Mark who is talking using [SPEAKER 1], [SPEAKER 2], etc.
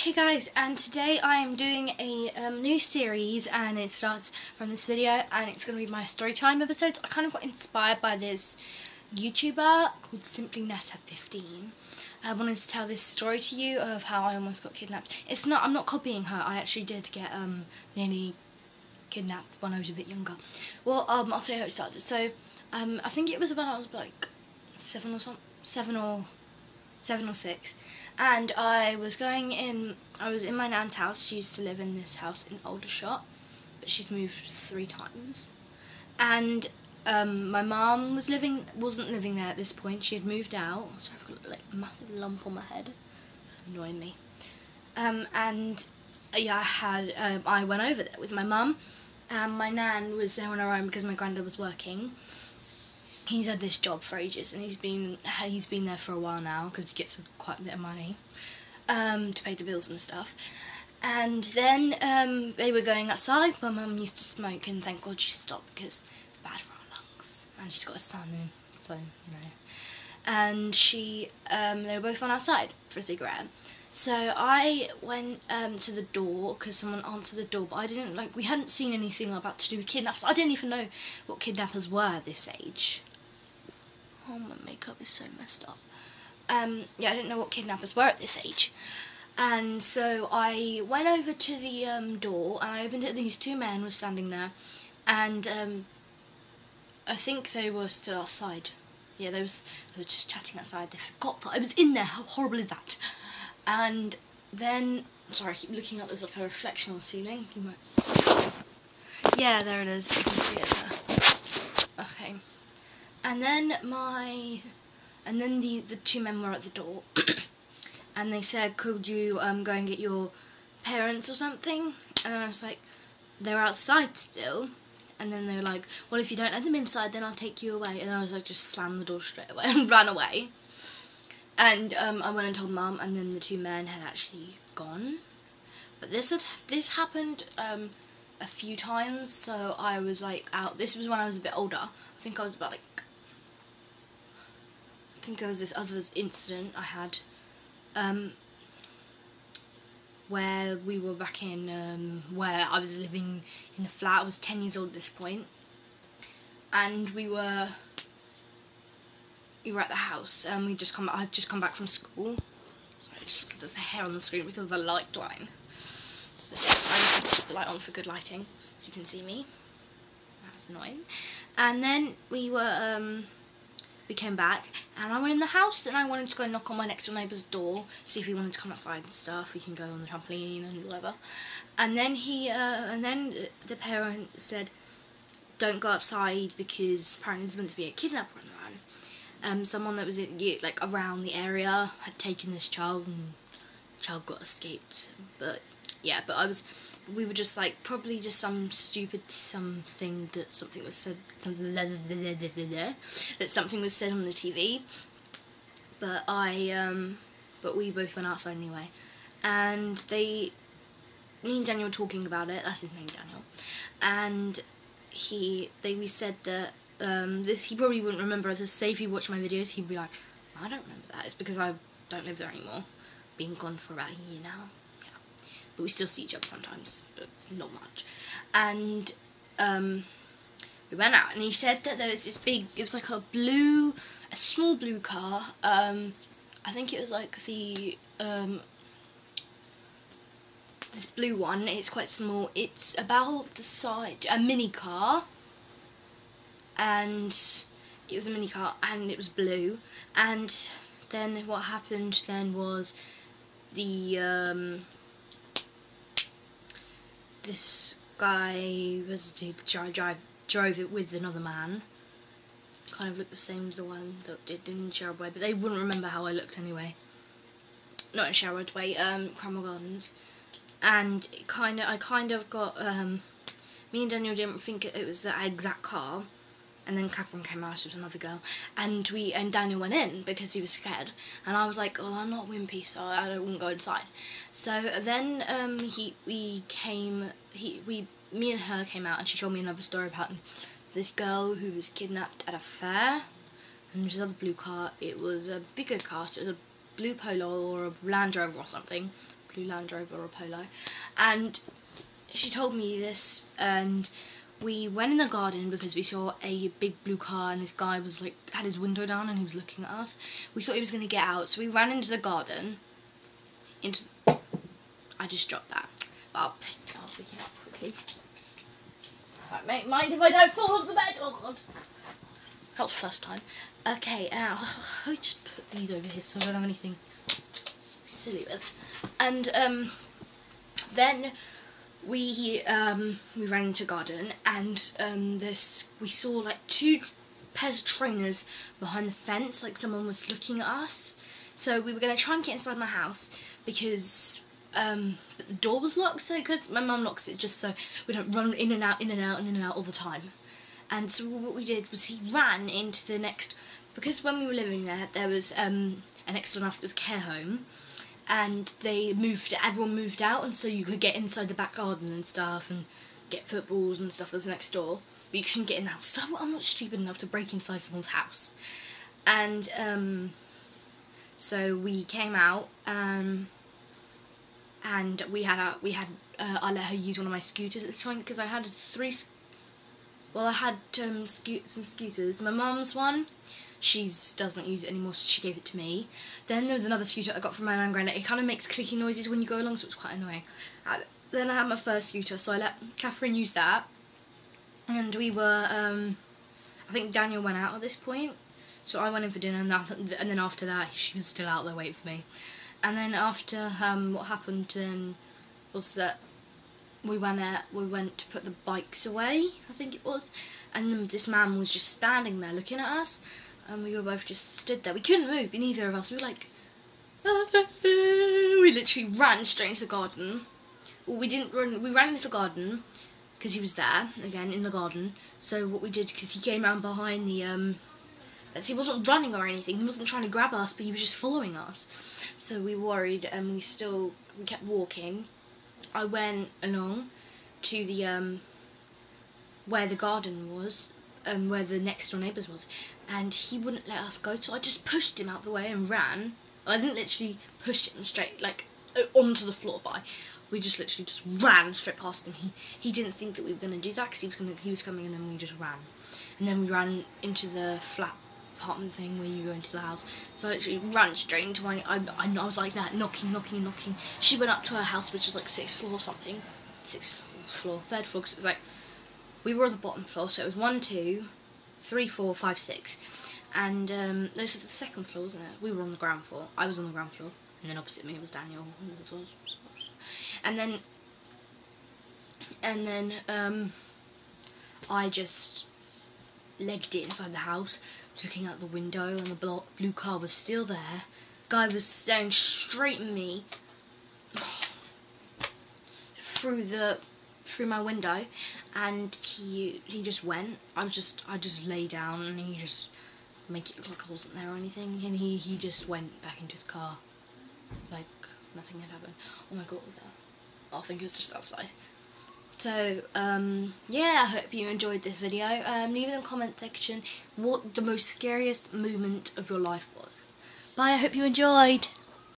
[SPEAKER 1] Okay guys, and today I am doing a new series, and it starts from this video, and it's going to be my storytime episodes. I kind of got inspired by this YouTuber called Simply Nessa15. I wanted to tell this story to you of how I almost got kidnapped. I'm not copying her. I actually did get nearly kidnapped when I was a bit younger. Well, I'll tell you how it started. So, I think it was when I was like 7 or 6, and I was in my nan's house. She used to live in this house in Aldershot, but she's moved 3 times. And my mum wasn't living there at this point. She had moved out. Sorry, I've got like a massive lump on my head, annoying me. Yeah, I went over there with my mum, and my nan was there on her own because my granddad was working. He's had this job for ages, and he's been there for a while now because he gets quite a bit of money to pay the bills and stuff. And then they were going outside. My mum used to smoke, and thank God she stopped because it's bad for our lungs. And she's got a son, and so you know. And they both went outside for a cigarette. So I went to the door because someone answered the door, but we hadn't seen anything about to do with kidnappers. I didn't even know what kidnappers were at this age. Oh, my makeup is so messed up. Yeah, I didn't know what kidnappers were at this age. And so I went over to the door, and I opened it, and these 2 men were standing there, and I think they were still outside. Yeah, they were just chatting outside. They forgot that I was in there. How horrible is that? And then, sorry, I keep looking up. There's like a reflection on the ceiling. Yeah, there it is. You can see it there. Okay. And then the 2 men were at the door, and they said, "Could you go and get your parents or something?" And I was like, "They're outside still." And then they were like, "Well, if you don't let them inside, then I'll take you away." And I was like, just slammed the door straight away and ran away. And I went and told Mum, and then the 2 men had actually gone. But this happened a few times, so I was like out. This was when I was a bit older. I think I was about I think there was this other incident I had where we were back in where I was living in the flat. I was 10 years old at this point, and we were at the house, and I'd just come back from school. Sorry, there's a hair on the screen because of the light line. I just have to keep the light on for good lighting so you can see me. That's annoying. And then we came back, and I went in the house, and I wanted to go knock on my next door neighbour's door, see if he wanted to come outside and stuff. We can go on the trampoline and whatever. And then the parent said, "Don't go outside because apparently there's meant to be a kidnapper around." Someone that was around the area had taken this child, and the child got escaped. But yeah, we were just like, probably just some stupid something was said on the TV. But we both went outside anyway, and me and Daniel were talking about it. That's his name, Daniel. And we said that he probably wouldn't remember this. Say if he watched my videos, he'd be like, "I don't remember that." It's because I don't live there anymore. Been gone for about a year now. But we still see each other sometimes, but not much. And we went out, and he said that there was this it was like a small blue car. I think it was like this blue one. It's quite small. It's about the size, a mini car. And it was a mini car, and it was blue. And then what happened then was this guy drove it with another man. Kind of looked the same as the one that did in Sherwood Way, but they wouldn't remember how I looked anyway. Not in Sherwood Way, Cromwell Gardens. And I kind of got me and Daniel didn't think it was the exact car. And then Catherine came out, it was another girl, and Daniel went in because he was scared, and I was like, "Oh, I'm not wimpy, so I wouldn't go inside." So then me and her came out, and she told me another story about this girl who was kidnapped at a fair, and this other blue car. It was a bigger car, so it was a blue Polo or a Land Rover or something, blue Land Rover or Polo, and she told me this, and we went in the garden because we saw a big blue car and this guy was like, had his window down and he was looking at us. We thought he was going to get out, so we ran into the garden, I just dropped that, but I'll pick it up quickly. Right, mate, mind if I don't fall off the bed? Oh god. That was the first time. Okay, I just put these over here so I don't have anything to be silly with. And then we ran into the garden, and we saw like 2 pairs of trainers behind the fence, like someone was looking at us. So we were going to try and get inside my house because but the door was locked, so because my mum locks it just so we don't run in and out, in and out, and in and out all the time. And so what we did was he ran into the next, because when we were living there was next to us was a care home, and everyone moved out, and so you could get inside the back garden and stuff, and get footballs and stuff that was next door, but you couldn't get in the house. So I'm not stupid enough to break inside someone's house. And so we came out, and I let her use one of my scooters at the time, because I had some scooters. My mum's one, she doesn't use it anymore, so she gave it to me. Then there was another scooter I got from my nan and granddad. It kind of makes clicking noises when you go along, so it's quite annoying. Then I had my first scooter, so I let Catherine use that. And we were, I think Daniel went out at this point, so I went in for dinner, and then after that, she was still out there waiting for me. And then after, what happened then was that we went to put the bikes away, I think it was, and this man was just standing there looking at us, and we were both just stood there. We couldn't move, neither of us. We were like, we literally ran straight into the garden. Well, we didn't run, we ran into the garden, because he was there, again, in the garden. So what we did, because he came around behind the, he wasn't running or anything, he wasn't trying to grab us, but he was just following us. So we worried, and we kept walking. I went along to the, where the garden was, where the next door neighbours was, and he wouldn't let us go, so I just pushed him out the way and ran. I didn't literally push him straight, like, onto the floor, but we just literally just ran straight past him. He didn't think that we were going to do that, because he was coming, and then we just ran. And then we ran into the flat apartment thing where you go into the house. So I literally ran straight into I was like that, knocking. She went up to her house, which was like 6th floor or something. 6th floor, 3rd floor, because it was like, we were at the bottom floor, so it was 1, 2, 3, 4, 5, 6. And those are the 2nd floor, isn't it? We were on the ground floor. I was on the ground floor, and then opposite me was Daniel. And then I just legged it inside the house, looking out the window, and the blue car was still there. Guy was staring straight at me through my window, and he just went. I just lay down, and he just make it look like I wasn't there or anything, and he just went back into his car like nothing had happened. Oh my god, what was that? I think it was just outside. So, yeah, I hope you enjoyed this video. Leave in the comment section what the most scariest moment of your life was. Bye, I hope you enjoyed.